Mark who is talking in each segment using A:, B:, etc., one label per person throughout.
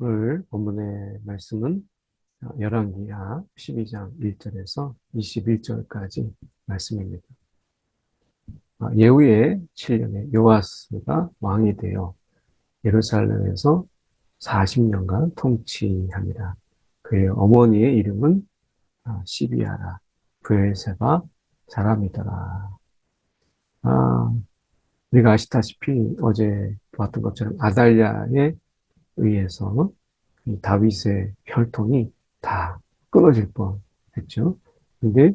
A: 오늘 본문의 말씀은 열왕기하 12장 1절에서 21절까지 말씀입니다. 예후의 7년에 요아스가 왕이 되어 예루살렘에서 40년간 통치합니다. 그의 어머니의 이름은 시비아라 브엘세바 사람이더라. 아, 우리가 아시다시피 어제 보았던 것처럼 아달랴에 의해서 이 다윗의 혈통이 다 끊어질 뻔했죠. 근데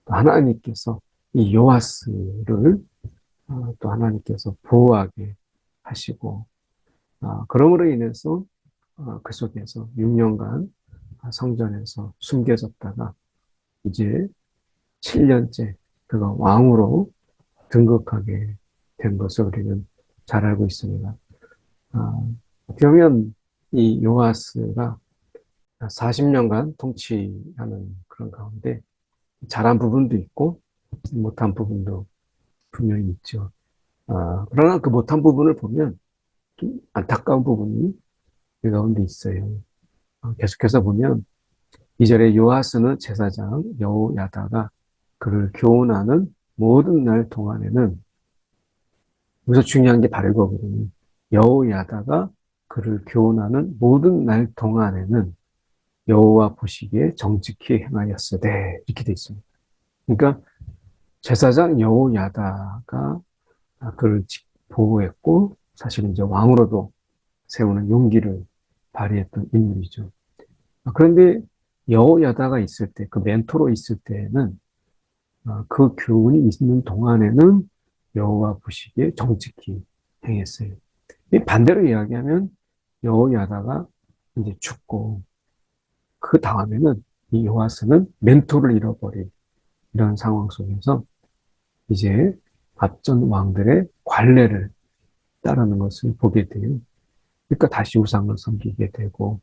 A: 하나님께서 이 요아스를 또 하나님께서 보호하게 하시고 그러므로 인해서 그 속에서 6년간 성전에서 숨겨졌다가 이제 7년째 그가 왕으로 등극하게 된 것을 우리는 잘 알고 있습니다. 어떻게 보면 이 요아스가 40년간 통치하는 그런 가운데 잘한 부분도 있고 못한 부분도 분명히 있죠. 그러나 그 못한 부분을 보면 좀 안타까운 부분이 그 가운데 있어요. 계속해서 보면 2절에 요아스는 제사장 여호야다가 그를 교훈하는 모든 날 동안에는, 여기서 중요한 게 바로 이거거든요. 여호야다가 그를 교훈하는 모든 날 동안에는 여호와 보시기에 정직히 행하였으되, 이렇게 돼 있습니다. 그러니까 제사장 여호야다가 그를 보호했고 사실은 이제 왕으로도 세우는 용기를 발휘했던 인물이죠. 그런데 여호야다가 있을 때, 그 멘토로 있을 때는 그 교훈이 있는 동안에는 여호와 보시기에 정직히 행했어요. 반대로 이야기하면 여호야다가 이제 죽고 그 다음에는 이 요아스는 멘토를 잃어버린 이런 상황 속에서 이제 앞전 왕들의 관례를 따르는 것을 보게 돼요. 그러니까 다시 우상을 섬기게 되고,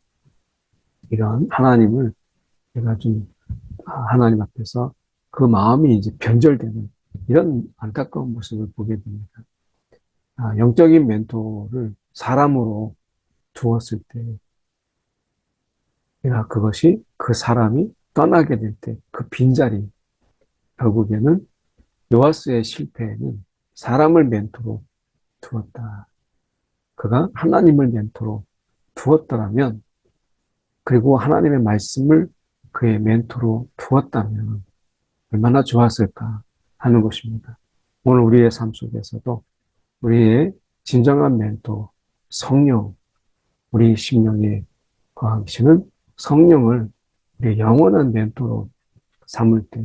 A: 이런 하나님을 내가 좀 하나님 앞에서 그 마음이 이제 변절되는 이런 안타까운 모습을 보게 됩니다. 영적인 멘토를 사람으로 두었을 때, 내가 그것이 그 사람이 떠나게 될 때 그 빈자리, 결국에는 요아스의 실패에는 사람을 멘토로 두었다. 그가 하나님을 멘토로 두었더라면, 그리고 하나님의 말씀을 그의 멘토로 두었다면 얼마나 좋았을까 하는 것입니다. 오늘 우리의 삶 속에서도 우리의 진정한 멘토, 성령, 우리 심령에 거하시는 성령을 우리의 영원한 멘토로 삼을 때,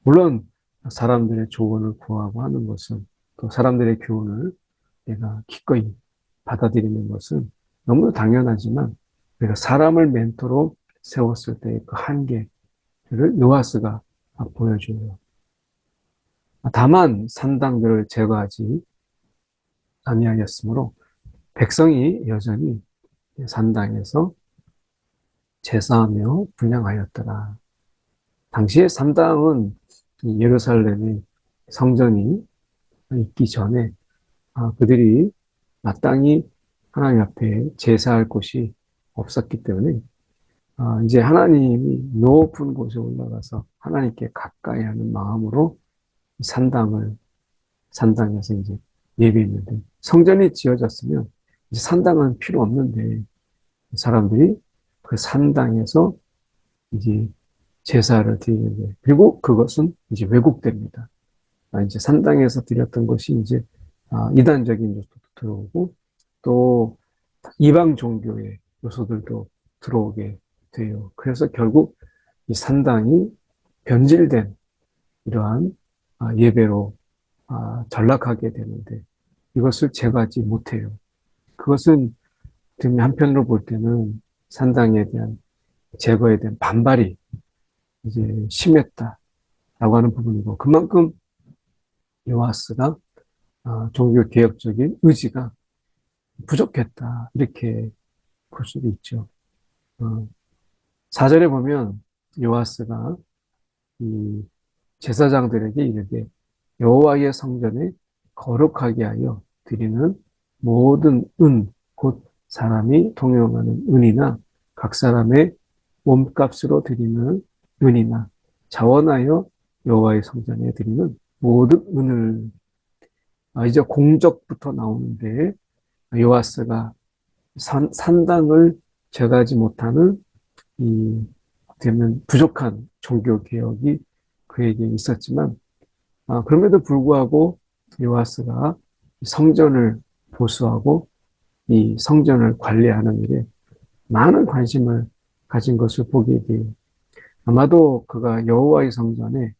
A: 물론 사람들의 조언을 구하고 하는 것은, 또 사람들의 교훈을 내가 기꺼이 받아들이는 것은 너무 당연하지만, 우리가 사람을 멘토로 세웠을 때의 그 한계를 요아스가 보여줘요. 다만 산당들을 제거하지 아니하였으므로 백성이 여전히 산당에서 제사하며 분향하였더라. 당시에 산당은 예루살렘의 성전이 있기 전에 그들이 마땅히 하나님 앞에 제사할 곳이 없었기 때문에 이제 하나님이 높은 곳에 올라가서 하나님께 가까이 하는 마음으로 산당에서 이제 예배했는데, 성전이 지어졌으면 이제 산당은 필요 없는데 사람들이 그 산당에서 이제 제사를 드리는데, 그리고 그것은 이제 왜곡됩니다. 이제 산당에서 드렸던 것이 이제 이단적인 요소도 들어오고, 또 이방 종교의 요소들도 들어오게 돼요. 그래서 결국 이 산당이 변질된 이러한 예배로 전락하게 되는데, 이것을 제거하지 못해요. 그것은 한편으로 볼 때는 산당에 대한 제거에 대한 반발이 이제 심했다라고 하는 부분이고, 그만큼 요아스가 종교 개혁적인 의지가 부족했다, 이렇게 볼 수도 있죠. 4절에 보면 요아스가 이 제사장들에게 이르되 여호와의 성전에 거룩하게 하여 드리는 모든 곧 사람이 통용하는 은이나 각 사람의 몸값으로 드리는 은이나 자원하여 여호와의 성전에 드리는 모든 은을 이제 공적부터 나오는데 요아스가 산당을 제거하지 못하는 이 되면 부족한 종교 개혁이 그에게 있었지만 그럼에도 불구하고 요아스가 성전을 보수하고 이 성전을 관리하는 일에 많은 관심을 가진 것을 보게 돼요. 아마도 그가 여호와의 성전에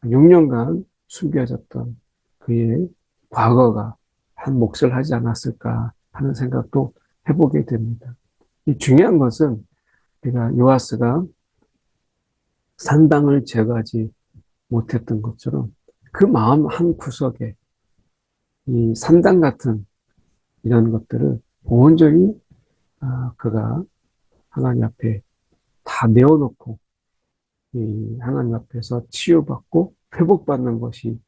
A: 6년간 숨겨졌던 그의 과거가 한 몫을 하지 않았을까 하는 생각도 해보게 됩니다. 이 중요한 것은 우리가 요아스가 산당을 제거하지 못했던 것처럼 그 마음 한 구석에 이 산당 같은 이런 것들을 온전히 그가 하나님 앞에 다 내어놓고 이 하나님 앞에서 치유받고 회복받는 것이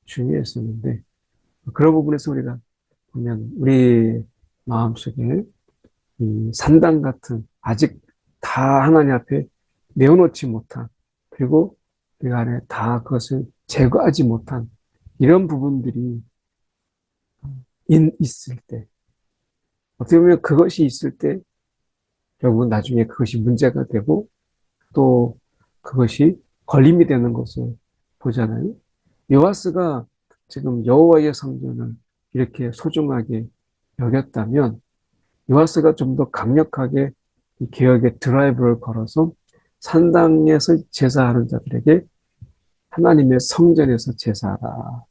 A: 중요했었는데 그런 부분에서 우리가 보면 우리 마음속에 이 산당 같은 아직 다 하나님 앞에 내어놓지 못한 그리고 우리가 안에 다 그것을 제거하지 못한 이런 부분들이 있을 때 어떻게 보면 그것이 있을 때 결국은 나중에 그것이 문제가 되고 또 그것이 걸림이 되는 것을 보잖아요. 요아스가 지금 여호와의 성전을 이렇게 소중하게 여겼다면 요아스가 좀 더 강력하게 이 개혁의 드라이브를 걸어서 산당에서 제사하는 자들에게 하나님의 성전에서 제사하라.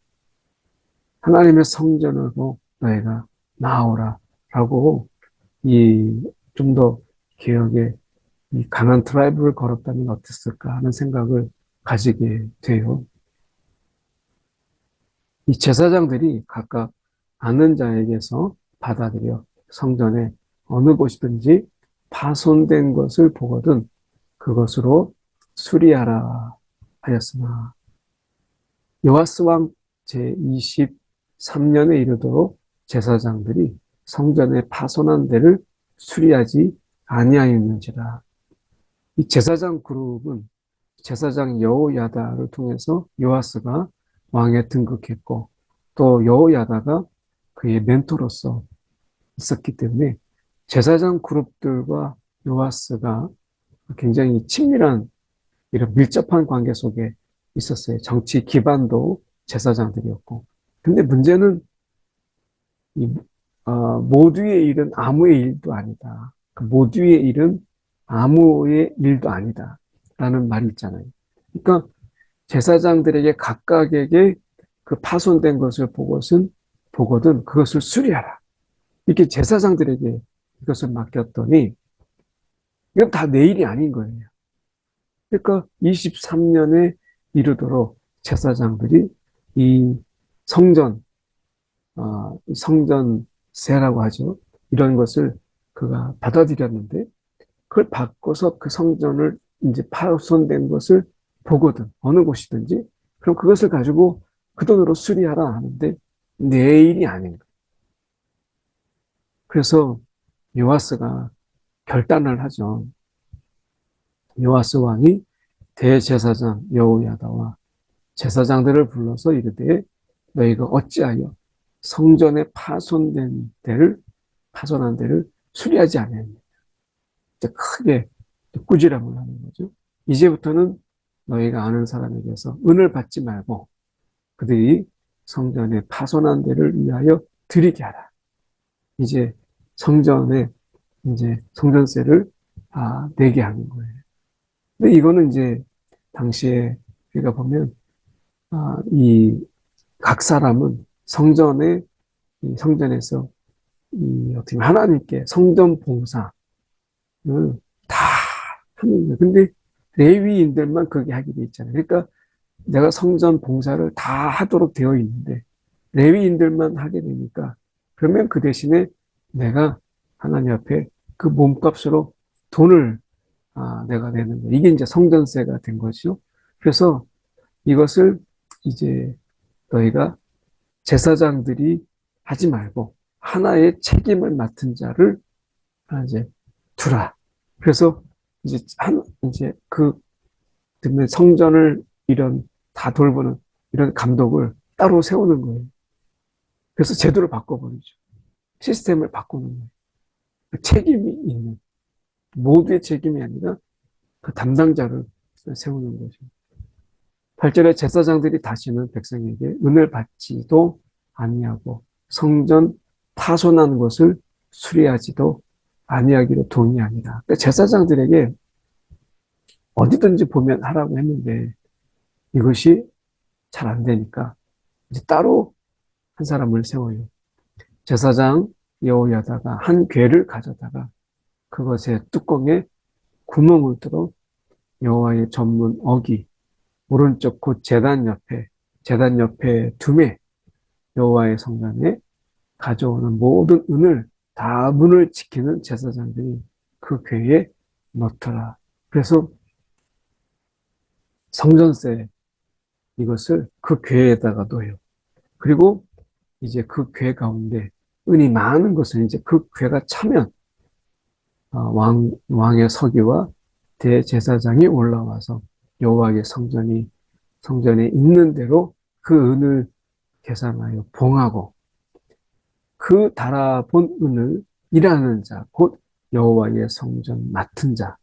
A: 하나님의 성전으로 너희가 나오라. 라고 이 좀 더 개혁의 이 강한 드라이브를 걸었다면 어땠을까 하는 생각을 가지게 돼요. 이 제사장들이 각각 아는 자에게서 받아들여 성전에 어느 곳이든지 파손된 것을 보거든 그것으로 수리하라 하였으나 요아스 왕 제23년에 이르도록 제사장들이 성전에 파손한 데를 수리하지 아니하였는지라. 이 제사장 그룹은 제사장 여호야다를 통해서 요아스가 왕에 등극했고 또 여호야다가 그의 멘토로서 있었기 때문에 제사장 그룹들과 요아스가 굉장히 친밀한 이런 밀접한 관계 속에 있었어요. 정치 기반도 제사장들이었고. 근데 문제는 이, 모두의 일은 아무의 일도 아니다. 그 모두의 일은 아무의 일도 아니다. 라는 말이 있잖아요. 그러니까 제사장들에게 각각에게 그 파손된 것을 보거든 그것을 수리하라. 이렇게 제사장들에게 이것을 맡겼더니 이건 다 내 일이 아닌 거예요. 그러니까 23년에 이르도록 제사장들이 이 성전, 성전세라고 하죠. 이런 것을 그가 받아들였는데 그걸 바꿔서 그 성전을 이제 파손된 것을 보거든. 어느 곳이든지. 그럼 그것을 가지고 그 돈으로 수리하라 하는데 내 일이 아닌 거예요. 그래서 요아스가 결단을 하죠. 요아스 왕이 대제사장 여호야다와 제사장들을 불러서 이르되 너희가 어찌하여 성전에 파손한 데를 수리하지 않았느냐. 크게 꾸지람을 하는 거죠. 이제부터는 너희가 아는 사람에게서 은을 받지 말고 그들이 성전에 파손한 데를 위하여 드리게 하라. 이제 성전에 이제 성전세를 내게 하는 거예요. 근데 이거는 이제 당시에 우리가 보면 이 각 사람은 성전에서 이 어떻게 하나님께 성전 봉사를 다 하는 거예요. 근데 레위인들만 그렇게 하게 돼 있잖아요. 그러니까 내가 성전 봉사를 다 하도록 되어 있는데 레위인들만 하게 되니까 그러면 그 대신에 내가 하나님 앞에 그 몸값으로 돈을 내가 내는 거예요. 이게 이제 성전세가 된 거죠. 그래서 이것을 이제 너희가 제사장들이 하지 말고 하나의 책임을 맡은 자를 이제 두라. 그래서 이제 그 때문에 성전을 이런 다 돌보는 이런 감독을 따로 세우는 거예요. 그래서 제도를 바꿔버리죠. 시스템을 바꾸는 거예요. 그 책임이 있는 모두의 책임이 아니라 그 담당자를 세우는 거죠. 8절에 제사장들이 다시는 백성에게 은을 받지도 아니하고 성전 파손한 것을 수리하지도 아니하기로 동의하니라. 그러니까 제사장들에게 어디든지 보면 하라고 했는데 이것이 잘 안 되니까 이제 따로 한 사람을 세워요. 제사장 여호야다가 한 궤를 가져다가 그것의 뚜껑에 구멍을 뚫어 여호와의 전문 어기 오른쪽 곧 제단 옆에 둠에 여호와의 성전에 가져오는 모든 은을 다 문을 지키는 제사장들이 그 궤에 넣더라. 그래서 성전세 이것을 그 궤에다가 넣어요. 그리고 이제 그 궤 가운데 은이 많은 것은 이제 그 궤가 차면 왕의 서기와 대제사장이 올라와서 여호와의 성전에 있는 대로 그 은을 계산하여 봉하고 그 달아본 은을 일하는 자, 곧 여호와의 성전 맡은 자,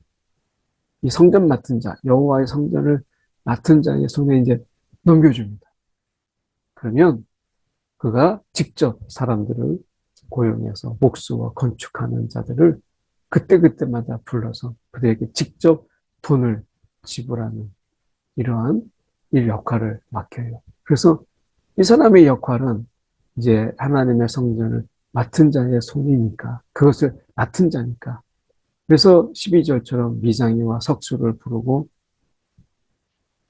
A: 이 성전 맡은 자, 여호와의 성전을 맡은 자의 손에 이제 넘겨줍니다. 그러면 그가 직접 사람들을 고용해서 목수와 건축하는 자들을 그때그때마다 불러서 그들에게 직접 돈을 지불하는 이러한 일 역할을 맡겨요. 그래서 이 사람의 역할은 이제 하나님의 성전을 맡은 자의 손이니까, 그것을 맡은 자니까. 그래서 12절처럼 미장이와 석수를 부르고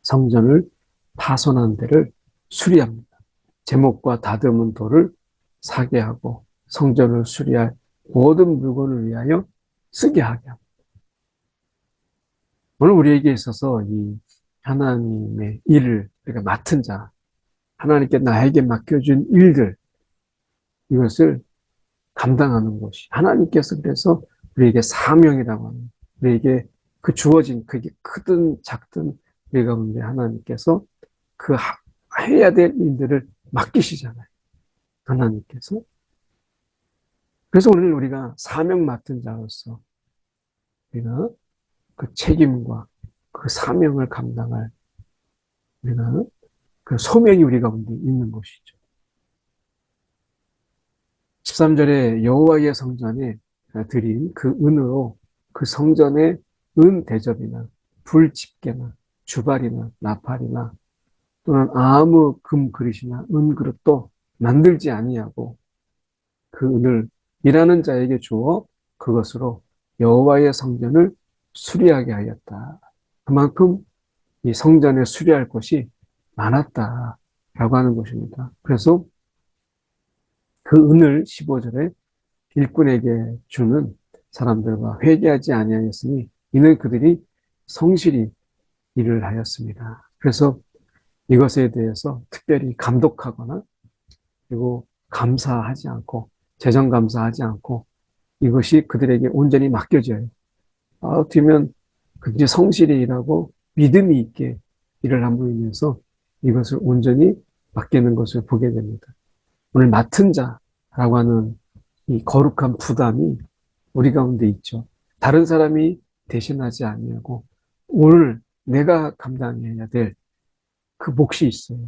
A: 성전을 파손한 데를 수리합니다. 제목과 다듬은 돌을 사게 하고 성전을 수리할 모든 물건을 위하여 쓰게 하게 합니다. 오늘 우리에게 있어서 이 하나님의 일을 우리가 맡은 자, 하나님께 나에게 맡겨준 일들, 이것을 감당하는 것이 하나님께서 그래서 우리에게 사명이라고 합니다. 우리에게 그 주어진 그게 크든 작든 우리 가운데 하나님께서 그 해야 될 일들을 맡기시잖아요. 하나님께서. 그래서 오늘 우리가 사명 맡은 자로서 우리가 그 책임과 그 사명을 감당할 우리가 그 소명이 우리 가운데 있는 것이죠. 13절에 여호와의 성전에 드린 그 은으로 그 성전의 은 대접이나 불 집게나 주발이나 나팔이나 또는 아무 금 그릇이나 은 그릇도 만들지 아니하고 그 은을 일하는 자에게 주어 그것으로 여호와의 성전을 수리하게 하였다. 그만큼 이 성전에 수리할 것이 많았다라고 하는 것입니다. 그래서 그 은을 15절에 일꾼에게 주는 사람들과 회개하지 아니하였으니 이는 그들이 성실히 일을 하였습니다. 그래서 이것에 대해서 특별히 감독하거나 그리고 감사하지 않고 재정 감사하지 않고 이것이 그들에게 온전히 맡겨져요. 어떻게 보면 굉장히 성실히 일하고 믿음이 있게 일을 함으로 인해서 이것을 온전히 맡기는 것을 보게 됩니다. 오늘 맡은 자라고 하는 이 거룩한 부담이 우리 가운데 있죠. 다른 사람이 대신하지 아니하고 오늘 내가 감당해야 될 그 몫이 있어요.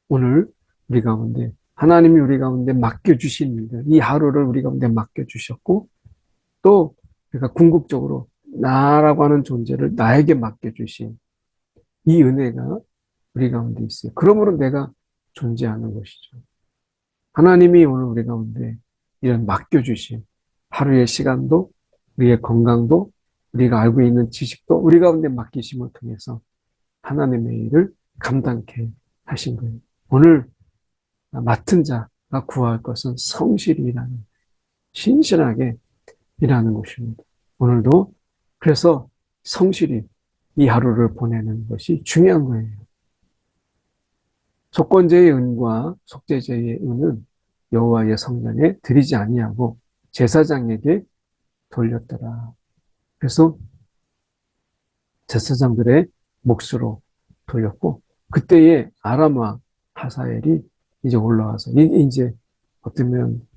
A: 오늘 우리 가운데 하나님이 우리 가운데 맡겨주신 일들, 이 하루를 우리 가운데 맡겨주셨고 또 우리가 궁극적으로 나라고 하는 존재를 나에게 맡겨주신 이 은혜가 우리 가운데 있어요. 그러므로 내가 존재하는 것이죠. 하나님이 오늘 우리 가운데 이런 맡겨주신 하루의 시간도 우리의 건강도 우리가 알고 있는 지식도 우리 가운데 맡기심을 통해서 하나님의 일을 감당케 하신 거예요. 오늘 맡은 자가 구할 것은 성실히 일하는, 신실하게 일하는 것입니다. 오늘도 그래서 성실히 이 하루를 보내는 것이 중요한 거예요. 속건제의 은과 속죄제의 은은 여호와의 성전에 드리지 아니하고 제사장에게 돌렸더라. 그래서 제사장들의 몫으로 돌렸고, 그때에 아람 왕 하사엘이 이제 올라와서 이제 어쩌면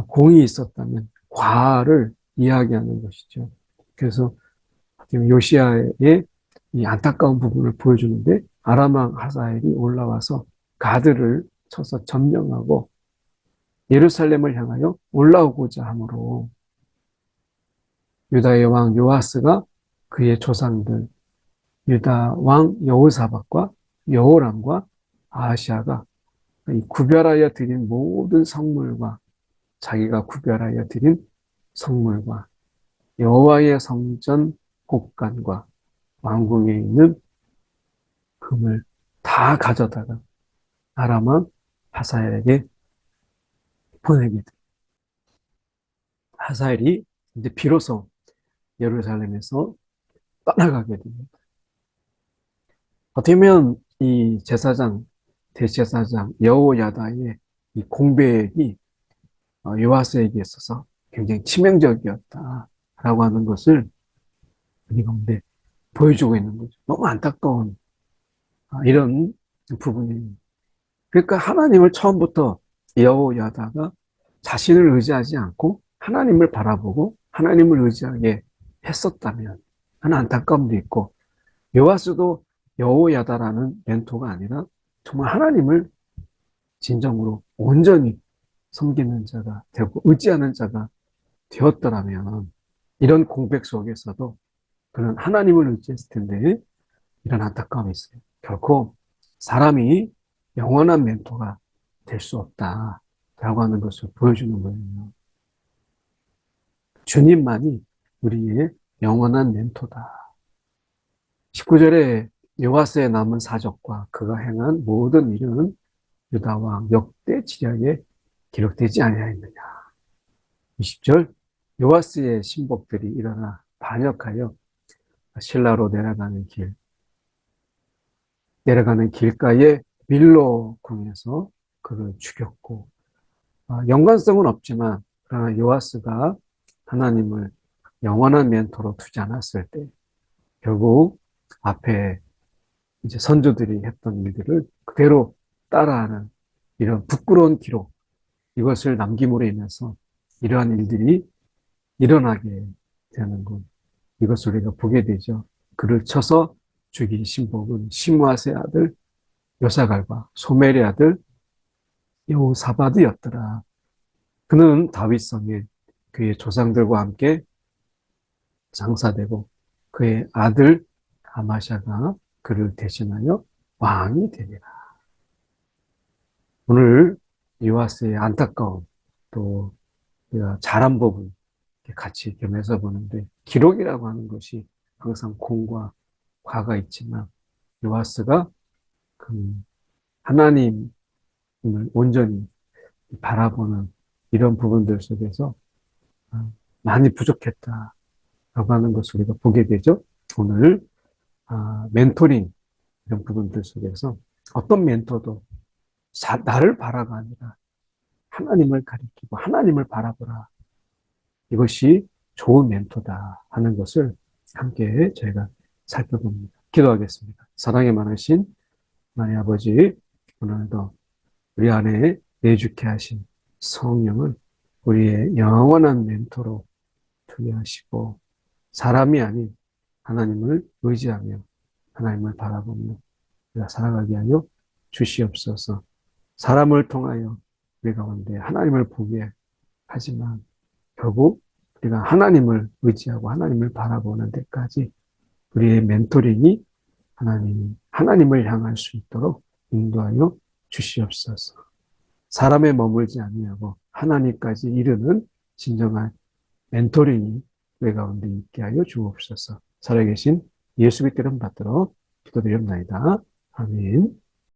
A: 공이 있었다면 과를 이야기하는 것이죠. 그래서 요시아의 이 안타까운 부분을 보여주는데, 아람 왕 하사엘이 올라와서 가드를 쳐서 점령하고 예루살렘을 향하여 올라오고자 하므로 유다의 왕 요아스가 그의 조상들 유다 왕 여호사밧과 여호람과 아하시아가 이 구별하여 드린 모든 성물과 자기가 구별하여 드린 성물과 여호와의 성전 곳간과 왕궁에 있는 금을 다 가져다가 아람 왕 하사엘에게 보내게 돼. 하사엘이 이제 비로소 예루살렘에서 떠나가게 됩니다. 어떻게 보면 이 제사장, 대제사장 여호야다의 이 공백이 요아스에게 있어서 굉장히 치명적이었다라고 하는 것을 이 가운데 보여주고 있는 거죠. 너무 안타까운 이런 부분입니다. 그러니까 하나님을 처음부터 여호야다가 자신을 의지하지 않고 하나님을 바라보고 하나님을 의지하게 했었다면 하는 안타까움도 있고, 요아스도 여호야다라는 멘토가 아니라 정말 하나님을 진정으로 온전히 섬기는 자가 되고 의지하는 자가 되었더라면 이런 공백 속에서도 그는 하나님을 의지했을 텐데 이런 안타까움이 있어요. 결코 사람이 영원한 멘토가 될 수 없다라고 하는 것을 보여주는 거예요. 주님만이 우리의 영원한 멘토다. 19절에 요아스의 남은 사적과 그가 행한 모든 일은 유다왕 역대 지략에 기록되지 아니하였느냐. 20절 요아스의 신복들이 일어나 반역하여 실라로 내려가는 길가에 밀로 궁에서 그를 죽였고, 연관성은 없지만 그러나 요아스가 하나님을 영원한 멘토로 두지 않았을 때 결국 앞에 이제 선조들이 했던 일들을 그대로 따라하는 이런 부끄러운 기록, 이것을 남김으로 인해서 이러한 일들이 일어나게 되는 것, 이것을 우리가 보게 되죠. 그를 쳐서 죽인 신복은 시므아스의 아들 요사갈과 소멜의 아들 여호사밧이었더라. 그는 다윗성에 그의 조상들과 함께 장사되고 그의 아들 아마샤가 그를 대신하여 왕이 되리라. 오늘 요아스의 안타까운 또 우리가 잘한 부분 같이 겸해서 보는데, 기록이라고 하는 것이 항상 공과 과가 있지만 요아스가 그 하나님을 온전히 바라보는 이런 부분들 속에서 많이 부족했다라고 하는 것을 우리가 보게 되죠. 오늘 멘토링 이런 부분들 속에서 어떤 멘토도 나를 바라가 아니라 하나님을 가리키고 하나님을 바라보라. 이것이 좋은 멘토다 하는 것을 함께 저희가 살펴봅니다. 기도하겠습니다. 사랑에 많으신 하나님 아버지, 오늘도 우리 안에 내주케 하신 성령을 우리의 영원한 멘토로 두게 하시고, 사람이 아닌 하나님을 의지하며 하나님을 바라보며 우리가 살아가게 하여 주시옵소서. 사람을 통하여 우리 가운데 하나님을 보게 하지만 결국 우리가 하나님을 의지하고 하나님을 바라보는 데까지 우리의 멘토링이 하나님을 향할 수 있도록 인도하여 주시옵소서. 사람에 머물지 아니하고 하나님까지 이르는 진정한 멘토링이 우리 가운데 있게 하여 주옵소서. 살아계신 예수 그리스도 이름 받들어 기도드립니다. 아멘.